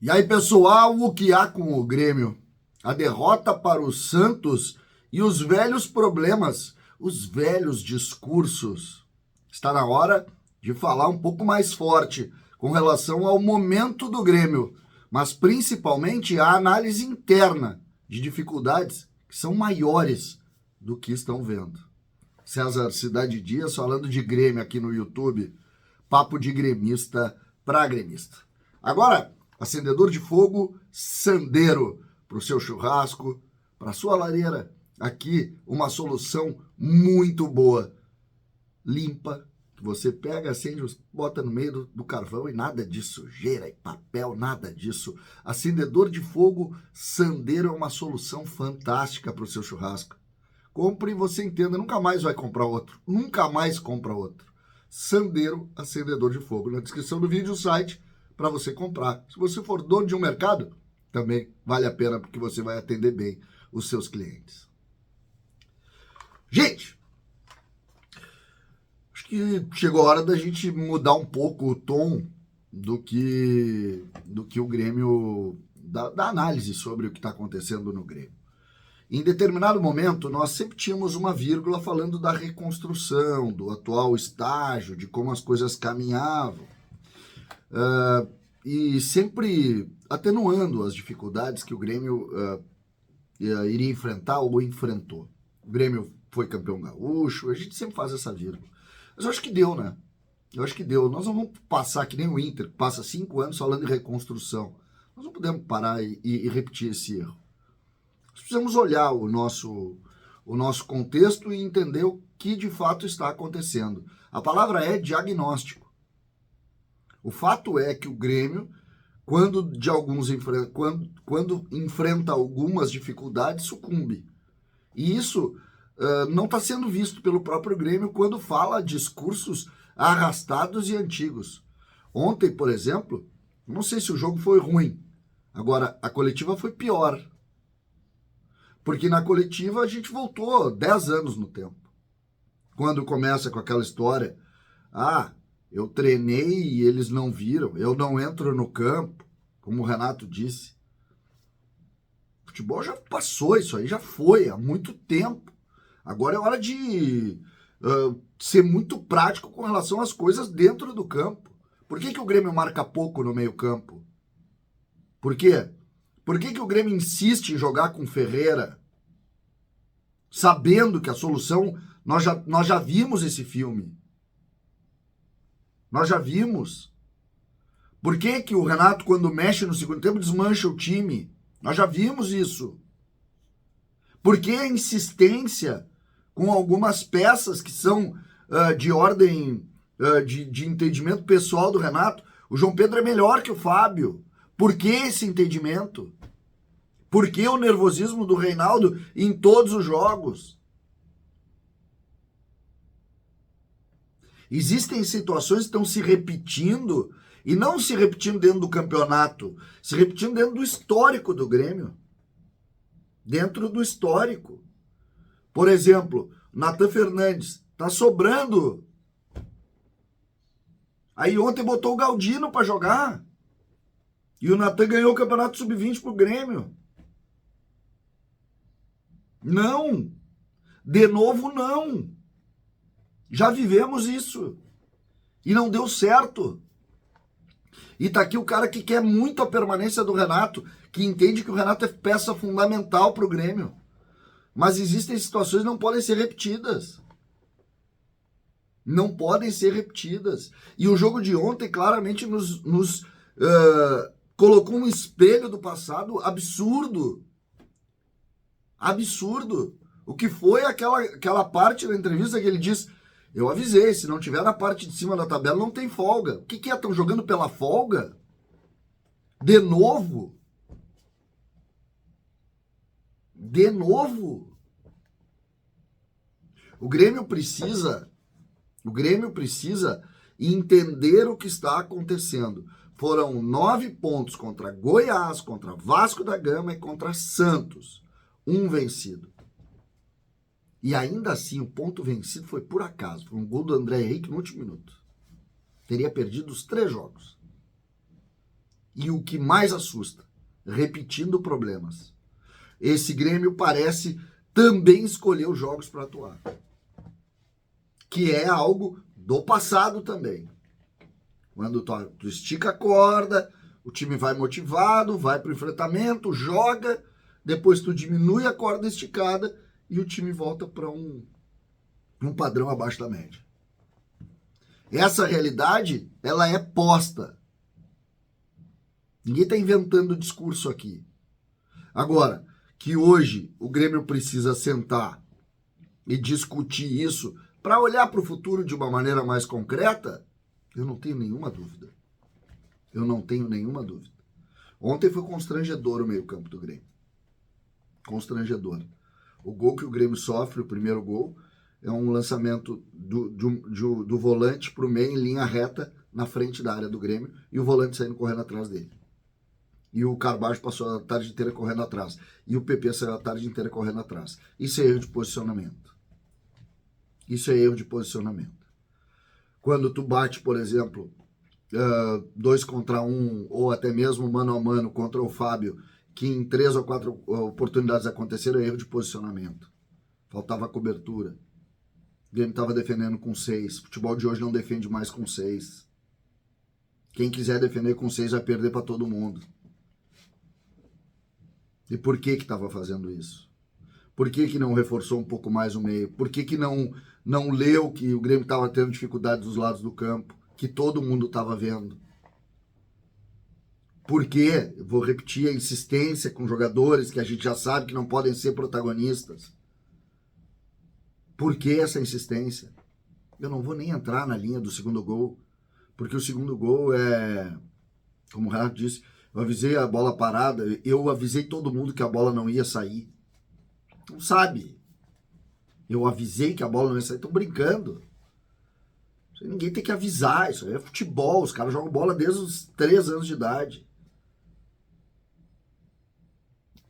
E aí, pessoal, o que há com o Grêmio? A derrota para o Santos e os velhos problemas, os velhos discursos. Está na hora de falar um pouco mais forte com relação ao momento do Grêmio, mas principalmente a análise interna de dificuldades que são maiores do que estão vendo. César Cidade Dias falando de Grêmio aqui no YouTube, papo de gremista para gremista. Agora, acendedor de fogo, Sandero, para o seu churrasco, para a sua lareira. Aqui, uma solução muito boa. Limpa, que você pega, acende, bota no meio do carvão e nada de sujeira e papel, nada disso. Acendedor de fogo, Sandero é uma solução fantástica para o seu churrasco. Compre e você entenda, nunca mais vai comprar outro. Nunca mais compra outro. Sandero, acendedor de fogo. Na descrição do vídeo, o site para você comprar. Se você for dono de um mercado, também vale a pena porque você vai atender bem os seus clientes. Gente, acho que chegou a hora da gente mudar um pouco o tom do que o Grêmio, da análise sobre o que está acontecendo no Grêmio. Em determinado momento, nós sempre tínhamos uma vírgula falando da reconstrução, do atual estágio, de como as coisas caminhavam. E sempre atenuando as dificuldades que o Grêmio iria enfrentar ou enfrentou. O Grêmio foi campeão gaúcho, a gente sempre faz essa vírgula. Mas eu acho que deu, né? Eu acho que deu. Nós não vamos passar que nem o Inter, que passa 5 anos falando em reconstrução. Nós não podemos parar e repetir esse erro. Nós precisamos olhar o nosso contexto e entender o que de fato está acontecendo. A palavra é diagnóstico. O fato é que o Grêmio, quando enfrenta algumas dificuldades, sucumbe. E isso não está sendo visto pelo próprio Grêmio quando fala discursos arrastados e antigos. Ontem, por exemplo, não sei se o jogo foi ruim. Agora, a coletiva foi pior. Porque na coletiva a gente voltou 10 anos no tempo. Quando começa com aquela história, eu treinei e eles não viram, eu não entro no campo, como o Renato disse. O futebol já passou, isso aí já foi há muito tempo. Agora é hora de ser muito prático com relação às coisas dentro do campo. Por que o Grêmio marca pouco no meio campo? Por quê? Por que o Grêmio insiste em jogar com Ferreira, sabendo que a solução, nós já vimos esse filme. Nós já vimos. Por que o Renato, quando mexe no segundo tempo, desmancha o time? Nós já vimos isso. Por que a insistência com algumas peças que são de ordem de entendimento pessoal do Renato? O João Pedro é melhor que o Fábio. Por que esse entendimento? Por que o nervosismo do Reinaldo em todos os jogos? Existem situações que estão se repetindo, e não se repetindo dentro do campeonato, se repetindo dentro do histórico do Grêmio. Dentro do histórico. Por exemplo, Nathan Fernandes, tá sobrando. Aí ontem botou o Galdino para jogar. E o Nathan ganhou o Campeonato Sub-20 pro Grêmio. Não. De novo, não. Já vivemos isso. E não deu certo. E tá aqui o cara que quer muito a permanência do Renato, que entende que o Renato é peça fundamental pro Grêmio. Mas existem situações que não podem ser repetidas. Não podem ser repetidas. E o jogo de ontem claramente nos colocou um espelho do passado absurdo. Absurdo. O que foi aquela parte da entrevista que ele diz: eu avisei, se não tiver na parte de cima da tabela não tem folga. O que é? Estão jogando pela folga? De novo? De novo? O Grêmio precisa entender o que está acontecendo. Foram 9 pontos contra Goiás, contra Vasco da Gama e contra Santos. 1 vencido. E ainda assim, o ponto vencido foi por acaso. Foi um gol do André Henrique no último minuto. Teria perdido os 3 jogos. E o que mais assusta, repetindo problemas. Esse Grêmio parece também escolher os jogos para atuar. Que é algo do passado também. Quando tu estica a corda, o time vai motivado, vai para o enfrentamento, joga, depois tu diminui a corda esticada e o time volta para um padrão abaixo da média. Essa realidade, ela é posta. Ninguém está inventando discurso aqui. Agora, que hoje o Grêmio precisa sentar e discutir isso para olhar para o futuro de uma maneira mais concreta, eu não tenho nenhuma dúvida. Eu não tenho nenhuma dúvida. Ontem foi constrangedor o meio-campo do Grêmio. Constrangedor. O gol que o Grêmio sofre, o primeiro gol, é um lançamento do volante para o meio em linha reta na frente da área do Grêmio e o volante saindo correndo atrás dele. E o Carbajo passou a tarde inteira correndo atrás. E o PP saiu a tarde inteira correndo atrás. Isso é erro de posicionamento. Isso é erro de posicionamento. Quando tu bate, por exemplo, 2 contra 1, ou até mesmo mano a mano contra o Fábio, que em 3 ou 4 oportunidades aconteceram, é erro de posicionamento. Faltava cobertura. O Grêmio estava defendendo com 6. O futebol de hoje não defende mais com 6. Quem quiser defender com 6 vai perder para todo mundo. E por que estava fazendo isso? Por que não reforçou um pouco mais o meio? Por que não leu que o Grêmio estava tendo dificuldade dos lados do campo? Que todo mundo estava vendo? Por que, vou repetir, a insistência com jogadores que a gente já sabe que não podem ser protagonistas? Por que essa insistência? Eu não vou nem entrar na linha do segundo gol, porque o segundo gol é, como o Renato disse, eu avisei a bola parada, eu avisei todo mundo que a bola não ia sair. Não sabe. Eu avisei que a bola não ia sair, estão brincando. Ninguém tem que avisar, isso aí é futebol, os caras jogam bola desde os 3 anos de idade.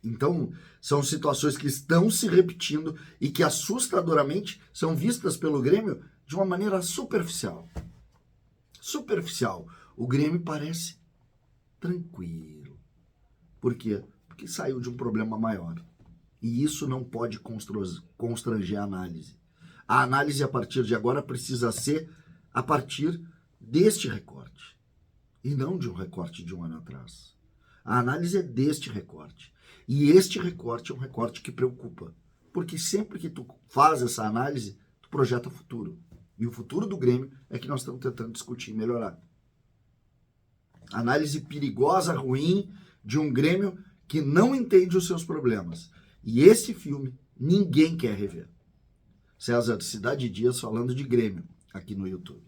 Então, são situações que estão se repetindo e que assustadoramente são vistas pelo Grêmio de uma maneira superficial. Superficial. O Grêmio parece tranquilo. Por quê? Porque saiu de um problema maior. E isso não pode constranger a análise. A análise a partir de agora precisa ser a partir deste recorte. E não de um recorte de um ano atrás. A análise é deste recorte. E este recorte é um recorte que preocupa. Porque sempre que tu faz essa análise, tu projeta o futuro. E o futuro do Grêmio é que nós estamos tentando discutir e melhorar. Análise perigosa, ruim, de um Grêmio que não entende os seus problemas. E esse filme ninguém quer rever. César Cidade Dias falando de Grêmio aqui no YouTube.